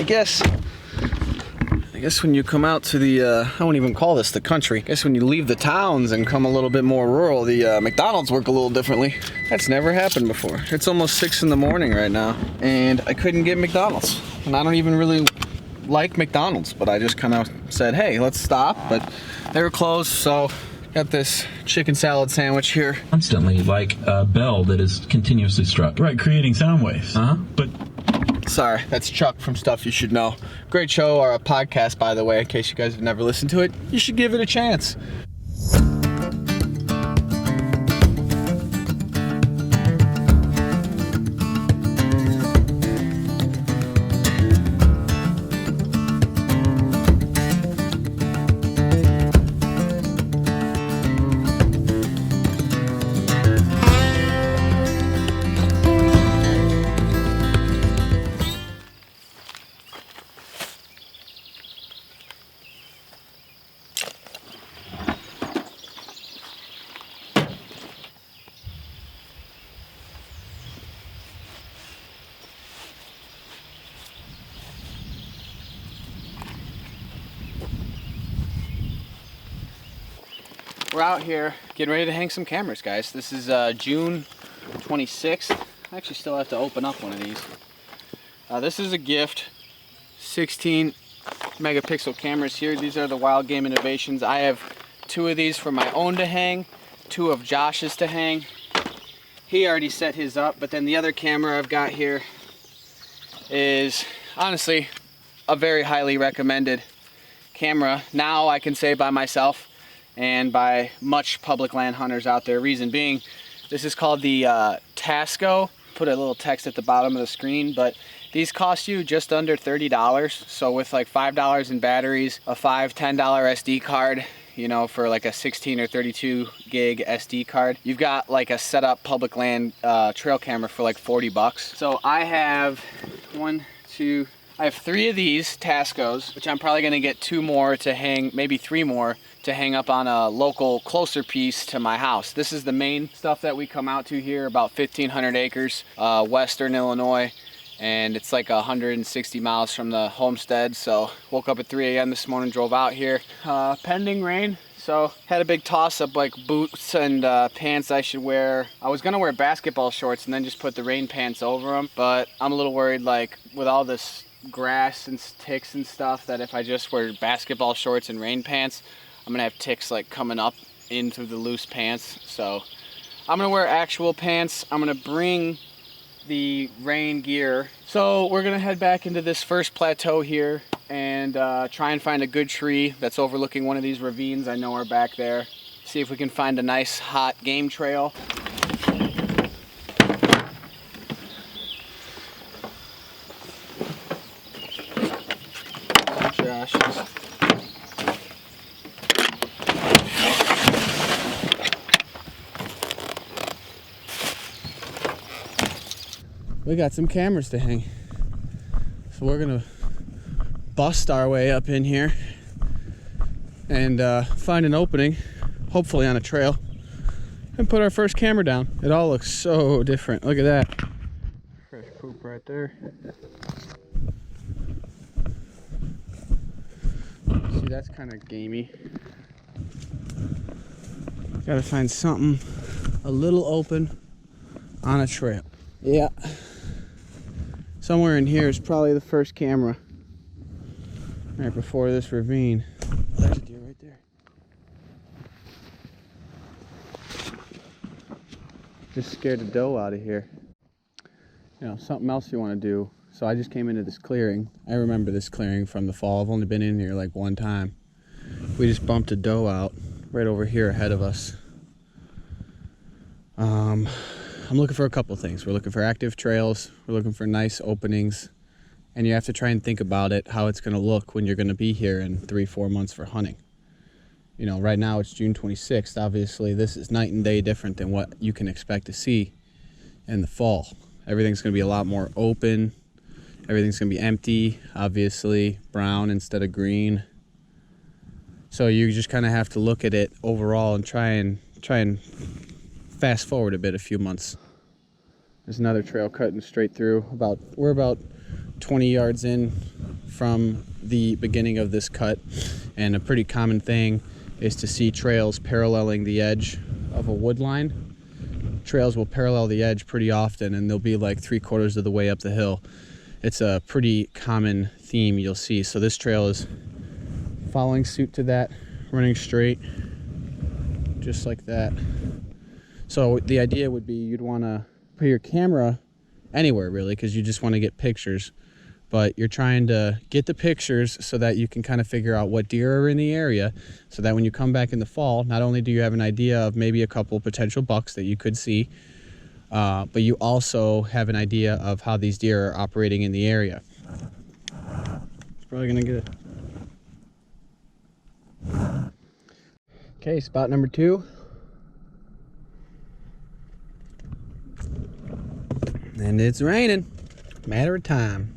I guess when you come out to the, I won't even call this the country. I guess when you leave the towns and come a little bit more rural, the McDonald's work a little differently. That's never happened before. It's almost 6 in the morning right now, and I couldn't get McDonald's. And I don't even really like McDonald's, but I just kind of said, hey, let's stop. But they were closed, so got this chicken salad sandwich here. Constantly, like a bell that is continuously struck. Right, creating sound waves. But sorry, that's Chuck from Stuff You Should Know. Great show, or a podcast, by the way, in case you guys have never listened to it. You should give it a chance. We're out here getting ready to hang some cameras, guys. This is June 26th. I actually still have to open up one of these. This is a gift. 16 megapixel cameras here. These are the Wild Game Innovations. I have 2 of these for my own to hang, 2 of Josh's to hang. He already set his up, but then the other camera I've got here is honestly a very highly recommended camera. Now I can say by myself and by much public land hunters out there. Reason being, this is called the Tasco. Put a little text at the bottom of the screen, but these cost you just under $30. So with like $5 in batteries, a $5, $10 SD card, you know, for like a 16 or 32 gig SD card, you've got like a setup public land trail camera for like 40 bucks. So I have I have 3 of these Tascos, which I'm probably gonna get 2 more to hang, maybe 3 more to hang up on a local closer piece to my house. This is the main stuff that we come out to here, about 1,500 acres, Western Illinois, and it's like 160 miles from the homestead. So woke up at 3 a.m. this morning, drove out here, pending rain. So had a big toss up, like boots and pants I should wear. I was gonna wear basketball shorts and then just put the rain pants over them, but I'm a little worried, like with all this grass and ticks and stuff, that if I just wear basketball shorts and rain pants, I'm gonna have ticks like coming up into the loose pants. So I'm gonna wear actual pants. I'm gonna bring the rain gear. So we're gonna head back into this first plateau here and try and find a good tree that's overlooking one of these ravines I know are back there. See if we can find a nice hot game trail. Josh's. We got some cameras to hang, so we're gonna bust our way up in here and find an opening, hopefully on a trail, and put our first camera down. It all looks so different. Look at that. Fresh poop right there. See, that's kind of gamey. Gotta find something a little open on a trail. Yeah. Somewhere in here is probably the first camera. Right before this ravine. There's a deer right there. Just scared the doe out of here. You know, something else you want to do. So I just came into this clearing. I remember this clearing from the fall. I've only been in here like one time. We just bumped a doe out right over here ahead of us. I'm looking for a couple things. We're looking for active trails. We're looking for nice openings. And you have to try and think about it, how it's going to look when you're going to be here in 3-4 months for hunting. You know, right now it's June 26th. Obviously, this is night and day different than what you can expect to see in the fall. Everything's going to be a lot more open. Everything's going to be empty, obviously, brown instead of green. So you just kind of have to look at it overall and try and fast forward a few months. There's another trail cutting straight through. We're about 20 yards in from the beginning of this cut, and a pretty common thing is to see trails paralleling the edge of a wood line. Trails will parallel the edge pretty often, and they'll be like 3/4 of the way up the hill. It's a pretty common theme you'll see. So this trail is following suit to that, running straight, just like that. So the idea would be you'd want to put your camera anywhere really, because you just want to get pictures, but you're trying to get the pictures so that you can kind of figure out what deer are in the area, so that when you come back in the fall, not only do you have an idea of maybe a couple potential bucks that you could see, but you also have an idea of how these deer are operating in the area. It's probably gonna get it. Okay, spot number 2. And it's raining. Matter of time.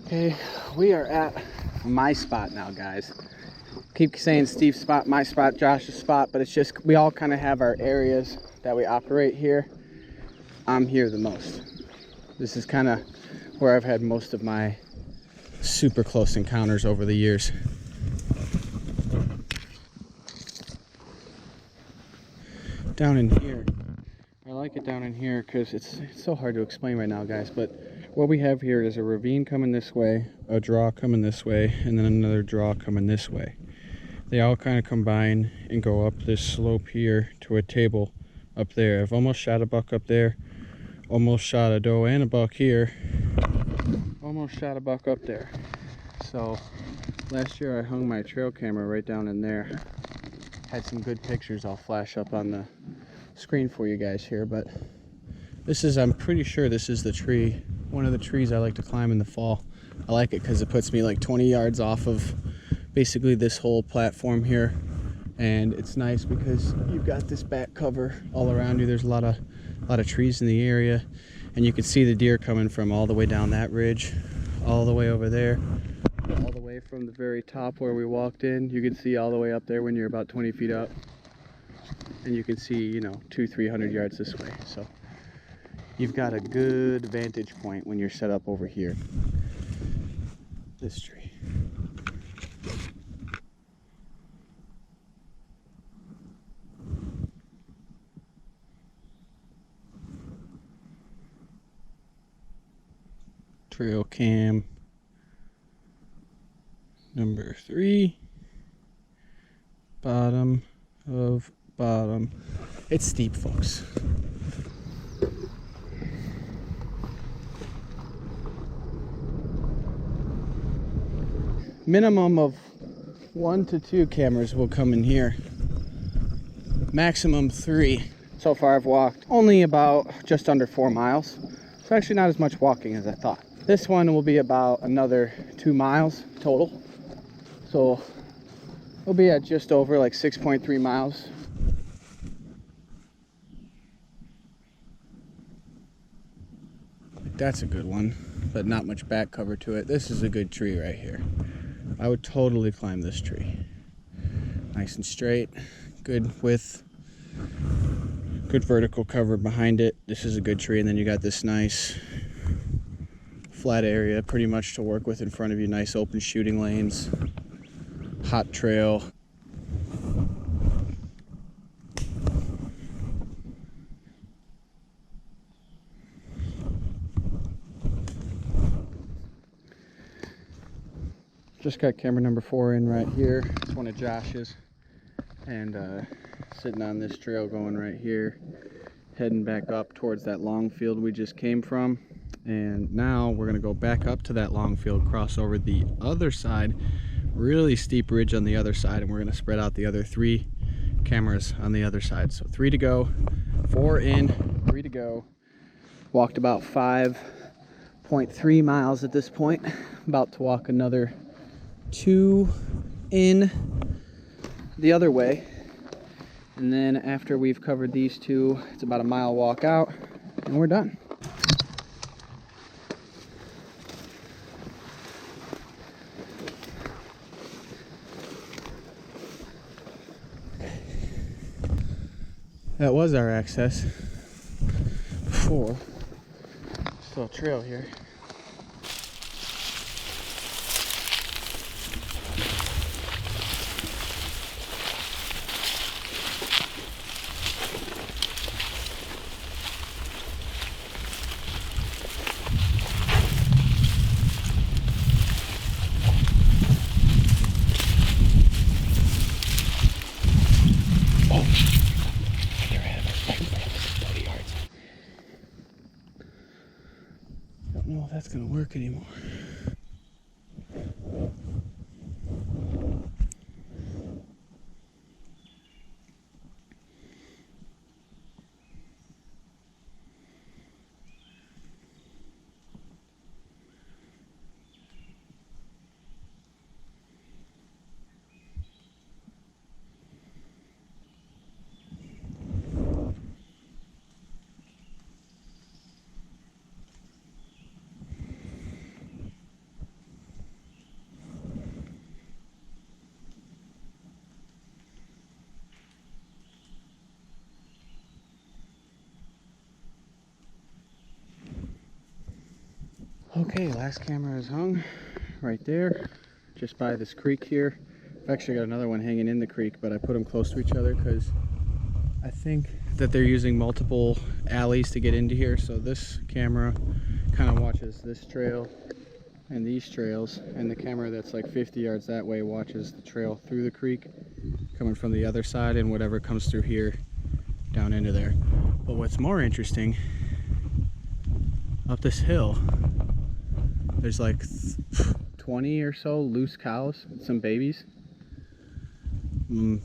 Okay, we are at my spot now, guys. Keep saying Steve's spot, my spot, Josh's spot, but it's just we all kind of have our areas that we operate here. I'm here the most. This is kind of where I've had most of my super close encounters over the years. Down in here, I like it down in here because it's so hard to explain right now, guys, but what we have here is a ravine coming this way, a draw coming this way, and then another draw coming this way. They all kind of combine and go up this slope here to a table up there. I've almost shot a buck up there, almost shot a doe and a buck here, almost shot a buck up there. So last year I hung my trail camera right down in there. Had some good pictures I'll flash up on the screen for you guys here, but this is, I'm pretty sure this is the tree, one of the trees I like to climb in the fall. I like it because it puts me like 20 yards off of basically this whole platform here, and it's nice because you've got this back cover all around you. There's a lot of trees in the area, and you can see the deer coming from all the way down that ridge, all the way over there, all the way from the very top where we walked in. You can see all the way up there when you're about 20 feet up, and you can see, you know, 200-300 yards this way. So you've got a good vantage point when you're set up over here. This tree. Trail cam number 3, bottom of bottom. It's steep, folks. Minimum of 1 to 2 cameras will come in here. Maximum 3. So far I've walked only about just under 4 miles. So actually not as much walking as I thought. This one will be about another 2 miles total. So we'll be at just over like 6.3 miles. That's a good one, but not much back cover to it. This is a good tree right here. I would totally climb this tree. Nice and straight, good width, good vertical cover behind it. This is a good tree, and then you got this nice flat area pretty much to work with in front of you. Nice open shooting lanes, hot trail. Just got camera number 4 in right here. It's one of Josh's, and sitting on this trail going right here, heading back up towards that long field we just came from. And now we're gonna go back up to that long field, cross over the other side, really steep ridge on the other side, and we're gonna spread out the other 3 cameras on the other side. So 3 to go, 4 in, 3 to go. Walked about 5.3 miles at this point. About to walk another 2 in the other way, and then after we've covered these 2, it's about a mile walk out and we're done. That was our access. before. Still a trail here. Don't know if that's gonna work anymore. Okay, last camera is hung right there, just by this creek here. I've actually got another one hanging in the creek, but I put them close to each other because I think that they're using multiple alleys to get into here. So this camera kind of watches this trail and these trails, and the camera that's like 50 yards that way watches the trail through the creek coming from the other side and whatever comes through here down into there. But what's more interesting, up this hill, there's like 20 or so loose cows with some babies. Am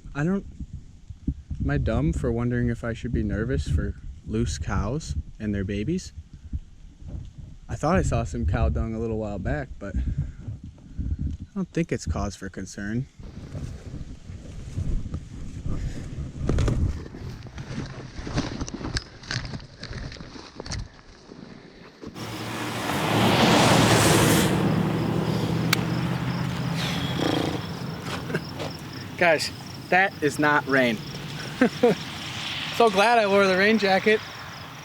I dumb for wondering if I should be nervous for loose cows and their babies? I thought I saw some cow dung a little while back, but I don't think it's cause for concern. Guys, that is not rain. So glad I wore the rain jacket.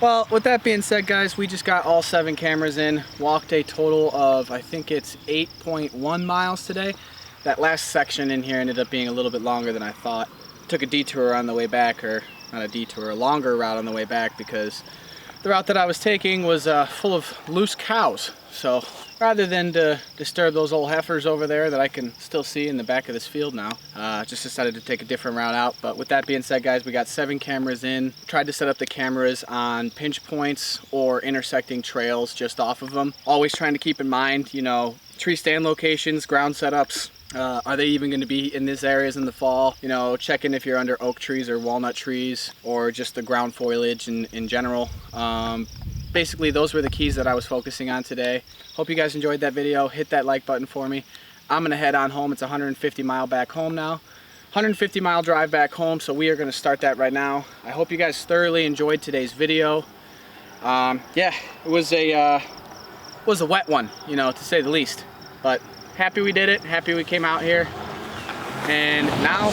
Well, with that being said, guys, we just got all 7 cameras in, walked a total of, I think it's 8.1 miles today. That last section in here ended up being a little bit longer than I thought. Took a detour on the way back, or not a detour, a longer route on the way back, because the route that I was taking was full of loose cows. So rather than to disturb those old heifers over there that I can still see in the back of this field now, just decided to take a different route out. But with that being said, guys, we got 7 cameras in. Tried to set up the cameras on pinch points or intersecting trails just off of them. Always trying to keep in mind, you know, tree stand locations, ground setups. Are they even going to be in these areas in the fall? You know, checking if you're under oak trees or walnut trees, or just the ground foliage in general. Basically, those were the keys that I was focusing on today. Hope you guys enjoyed that video. Hit that like button for me. I'm going to head on home. It's 150 mile back home now. 150 mile drive back home, so we are going to start that right now. I hope you guys thoroughly enjoyed today's video. Yeah, it was a wet one, you know, to say the least. But happy we did it. Happy we came out here. And now,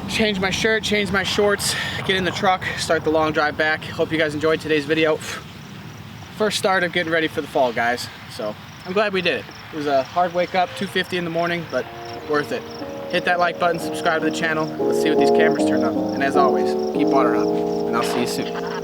change my shirt, change my shorts, get in the truck, start the long drive back. Hope you guys enjoyed today's video. First start of getting ready for the fall, guys. So I'm glad we did it. It was a hard wake up, 2:50 in the morning, but worth it. Hit that like button, subscribe to the channel. Let's see what these cameras turn up. And as always, keep water hopping, and I'll see you soon.